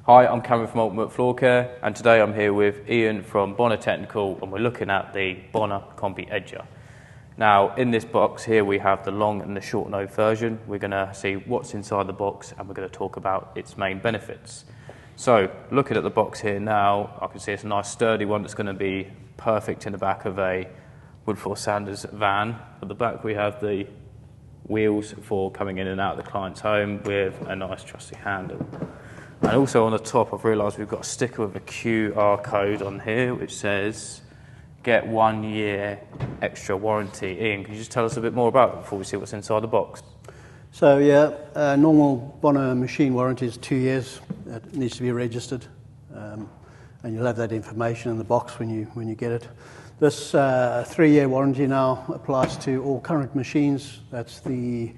Hi, I'm Cameron from Ultimate Floor Care, and today I'm here with Ian from Bona Technical, and we're looking at the Bona Combi Edger. Now, in this box here we have the long and the short node version. We're going to see what's inside the box, and we're going to talk about its main benefits. So, looking at the box here now, I can see it's a nice sturdy one that's going to be perfect in the back of a wood floor sanders van. At the back we have the wheels for coming in and out of the client's home with a nice trusty handle. And also on the top, I've realised we've got a sticker with a QR code on here which says, get 1 year extra warranty. Ian, can you just tell us a bit more about it before we see what's inside the box? So yeah, normal Bona machine warranty is 2 years. It needs to be registered, and you'll have that information in the box when you get it. This 3-year warranty now applies to all current machines. That's the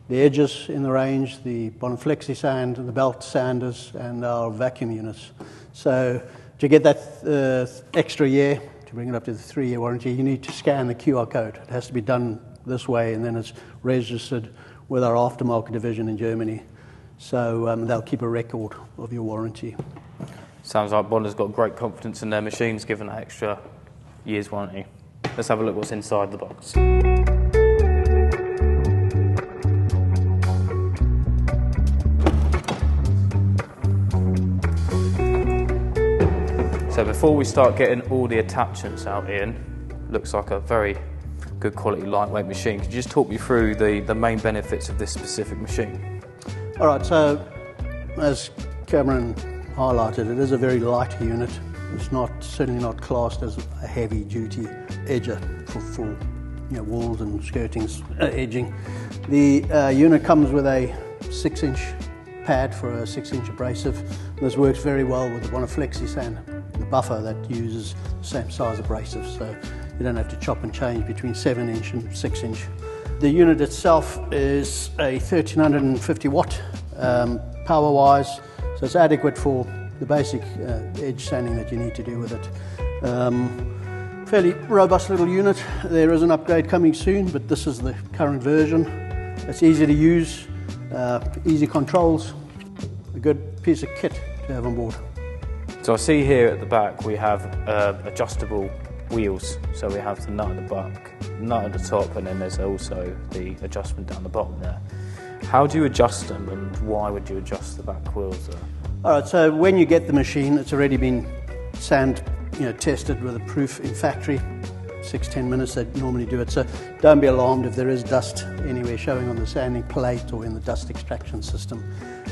edges in the range, the Bona Flexi Sand, the belt sanders, and our vacuum units. So to get that extra year, to bring it up to the 3-year warranty, you need to scan the QR code. It has to be done this way, and then it's registered with our aftermarket division in Germany. So they'll keep a record of your warranty. Sounds like Bona's got great confidence in their machines, given that extra year's warranty. Let's have a look what's inside the box. So before we start getting all the attachments out, Ian, looks like a very good quality lightweight machine. Could you just talk me through the main benefits of this specific machine? All right, so as Cameron highlighted, it is a very light unit. It's certainly not classed as a heavy-duty edger for walls and skirtings edging. The unit comes with a 6-inch pad for a 6-inch abrasive. This works very well with the Bona Flexi Sand, the buffer that uses the same size abrasive, so you don't have to chop and change between 7-inch and 6-inch. The unit itself is a 1350 watt power-wise, so it's adequate for the basic edge sanding that you need to do with it. Fairly robust little unit. There is an upgrade coming soon, but this is the current version. It's easy to use, easy controls, a good piece of kit to have on board. So I see here at the back we have adjustable wheels. So we have the nut at the back, nut at the top, and then there's also the adjustment down the bottom there. How do you adjust them, and why would you adjust the back wheels there? All right, so when you get the machine, it's already been tested with a proof in factory. 6-10 minutes they normally do it, so don't be alarmed if there is dust anywhere showing on the sanding plate or in the dust extraction system.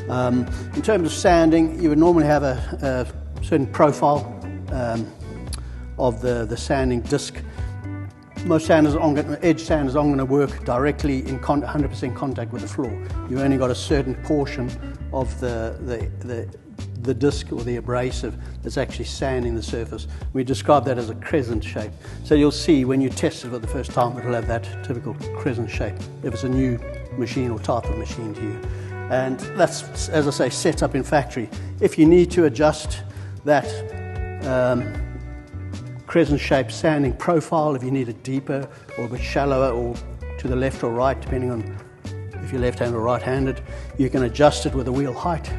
In terms of sanding, you would normally have a certain profile of the sanding disc. Most sanders, edge sanders, aren't going to work directly in 100% contact with the floor. You've only got a certain portion of the disc or the abrasive that's actually sanding the surface. We describe that as a crescent shape. So you'll see when you test it for the first time, it'll have that typical crescent shape if it's a new machine or type of machine to you. And that's, as I say, set up in factory. If you need to adjust that crescent shape sanding profile, if you need it deeper or a bit shallower or to the left or right, depending on if you're left-handed or right-handed, you can adjust it with the wheel height.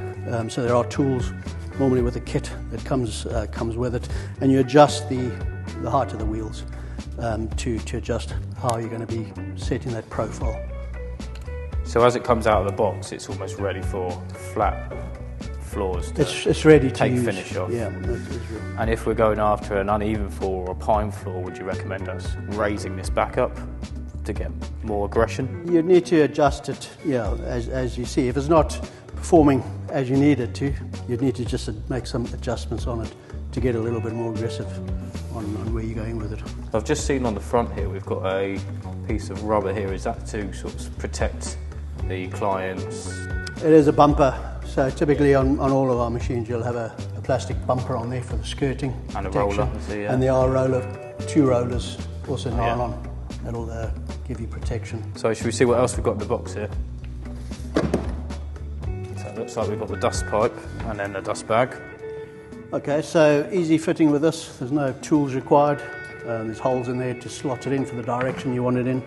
So there are tools normally with a kit that comes with it, and you adjust the height of the wheels to adjust how you're going to be setting that profile. So as it comes out of the box, it's almost ready for flat floors to it's ready to take use. Finish off. Yeah, that's real. And if we're going after an uneven floor or a pine floor, would you recommend us raising this back up to get more aggression? You'd need to adjust it, as you see. If it's not performing as you need it to, you'd need to just make some adjustments on it to get a little bit more aggressive on where you're going with it. I've just seen on the front here we've got a piece of rubber here. Is that to sort of protect the clients? It is a bumper, so typically on all of our machines you'll have a plastic bumper on there for the skirting and protection. A roller. So, yeah. And there are 2 rollers, also nylon, that'll give you protection. So should we see what else we've got in the box here? So it looks like we've got the dust pipe and then the dust bag. Okay, so easy fitting with this. There's no tools required. There's holes in there to slot it in for the direction you want it in.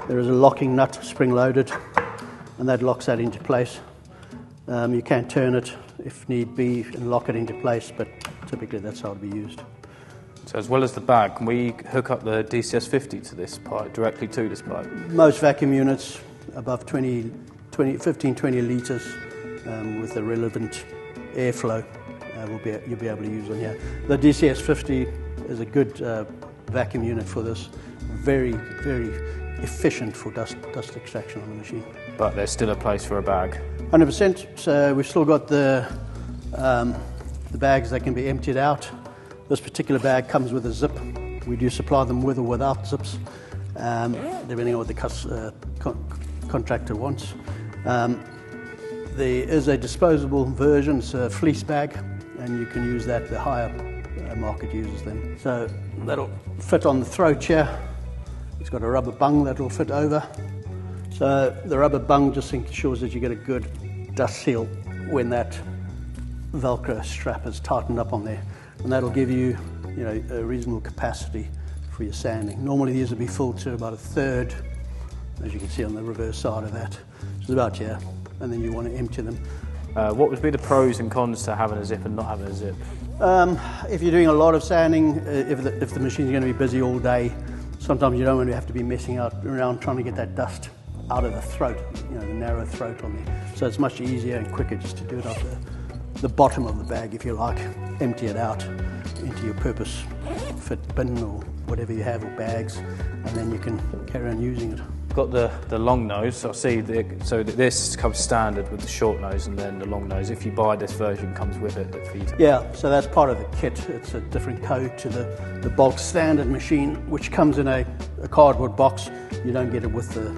There is a locking nut, spring-loaded, and that locks that into place. You can turn it if need be and lock it into place, but typically that's how it'll be used. So as well as the bag, can we hook up the DCS50 to this pipe, directly to this pipe? Most vacuum units above 15-20 litres with the relevant airflow you'll be able to use on here. The DCS50 is a good vacuum unit for this. Very, very efficient for dust extraction on the machine. But there's still a place for a bag. 100%. So we've still got the bags that can be emptied out. This particular bag comes with a zip. We do supply them with or without zips, depending on what the contractor wants. There is a disposable version, it's a fleece bag, and you can use that. The higher market uses them. So that'll fit on the throat here. It's got a rubber bung that will fit over. So the rubber bung just ensures that you get a good dust seal when that Velcro strap is tightened up on there. And that'll give you, a reasonable capacity for your sanding. Normally these will be filled to about a third, as you can see on the reverse side of that. It's about here, and then you want to empty them. What would be the pros and cons to having a zip and not having a zip? If you're doing a lot of sanding, if the machine's going to be busy all day, sometimes you don't want to have to be messing around trying to get that dust out of the throat, the narrow throat on there. So it's much easier and quicker just to do it off the bottom of the bag, if you like. Empty it out into your purpose fit bin or whatever you have, or bags, and then you can carry on using it. Got the long nose. I see so this comes standard with the short nose and then the long nose. If you buy this version, comes with it for you to... Yeah, so that's part of the kit. It's a different code to the bulk standard machine, which comes in a cardboard box. You don't get it with the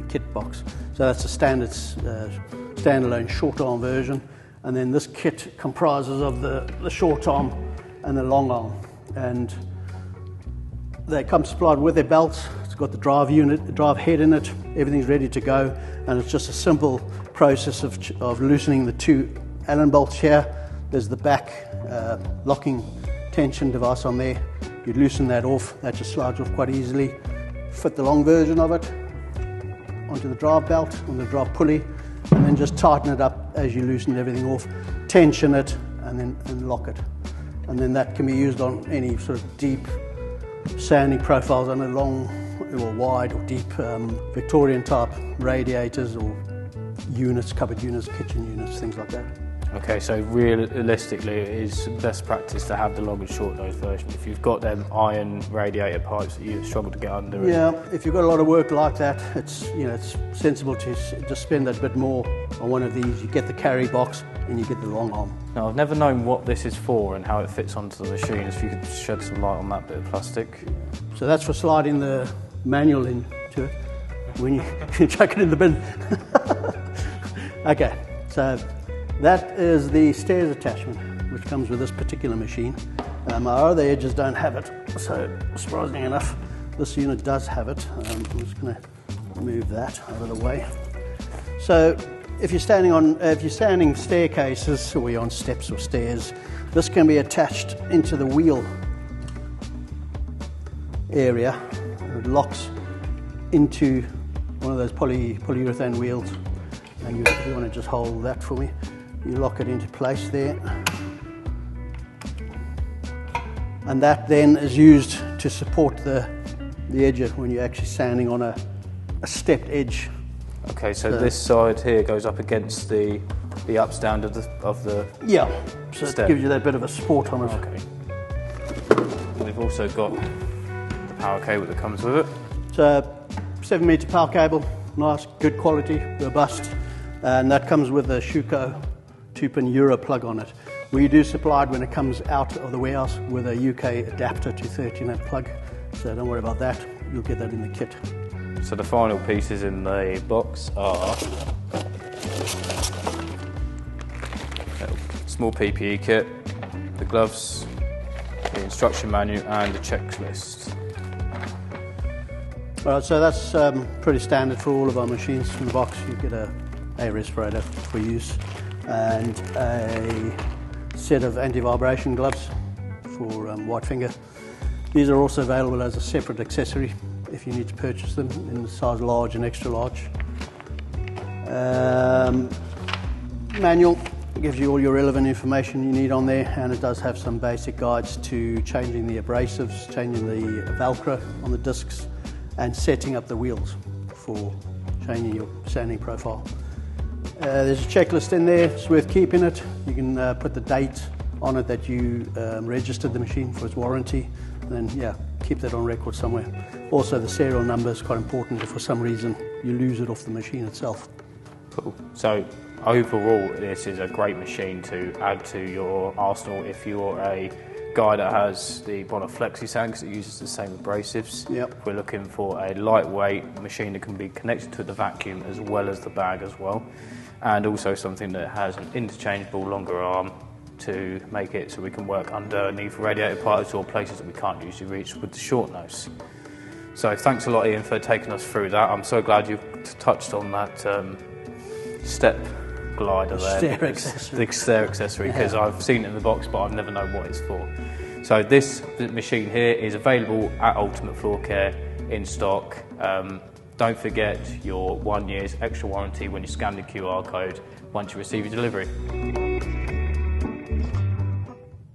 kit box. So that's a standard standalone short arm version. And then this kit comprises of the short arm and the long arm. And they come supplied with their belts. It's got the drive unit, the drive head in it. Everything's ready to go. And it's just a simple process of loosening the two Allen bolts here. There's the back locking tension device on there. You loosen that off. That just slides off quite easily. Fit the long version of it onto the drive belt, on the drive pulley, and then just tighten it up as you loosen everything off, tension it, and lock it. And then that can be used on any sort of deep sanding profiles on a long or wide or deep Victorian type radiators or units, cupboard units, kitchen units, things like that. Okay, so realistically it is best practice to have the long and short nose version. If you've got them iron radiator pipes that you struggle to get under. Yeah, if you've got a lot of work like that, it's sensible to just spend a bit more on one of these. You get the carry box and you get the long arm. Now, I've never known what this is for and how it fits onto the machine. If you could shed some light on that bit of plastic. So that's for sliding the manual into it when you chuck it in the bin. Okay, so that is the stairs attachment, which comes with this particular machine. Our other edges don't have it, so surprisingly enough, this unit does have it. I'm just going to move that out of the way. So if you're standing staircases, or you're on steps or stairs, this can be attached into the wheel area. It locks into one of those polyurethane wheels, and if you want to just hold that for me, you lock it into place there. And that then is used to support the edger when you're actually sanding on a stepped edge. Okay, so this side here goes up against the upstand of the yeah, so step. It gives you that bit of a support on it. Okay. We've also got the power cable that comes with it. It's a 7-metre power cable, nice, good quality, robust, and that comes with a Schuko 2-pin Euro plug on it. We do supply it when it comes out of the warehouse with a UK adapter to 13-amp plug, so don't worry about that, you'll get that in the kit. So the final pieces in the box are a small PPE kit, the gloves, the instruction manual and the checklist. Alright, so that's pretty standard for all of our machines. In the box you get a respirator for use and a set of anti-vibration gloves for white finger. These are also available as a separate accessory if you need to purchase them in the size large and extra large. Manual gives you all your relevant information you need on there, and it does have some basic guides to changing the abrasives, changing the Velcro on the discs, and setting up the wheels for changing your sanding profile. There's a checklist in there. It's worth keeping it. You can put the date on it that you registered the machine for its warranty, and then keep that on record somewhere. Also, the serial number is quite important if for some reason you lose it off the machine itself. Cool. So overall, this is a great machine to add to your arsenal if you're a guy that has the Bona Flexi sand, because it uses the same abrasives. Yep. We're looking for a lightweight machine that can be connected to the vacuum as well as the bag as well, and also something that has an interchangeable longer arm to make it so we can work underneath radiator parts or places that we can't usually reach with the short nose. So thanks a lot, Ian, for taking us through that. I'm so glad you've touched on that step glider there, the stair accessory, because I've seen it in the box but I've never known what it's for. So this machine here is available at Ultimate Floor Care in stock. Don't forget your 1 year's extra warranty when you scan the QR code once you receive your delivery.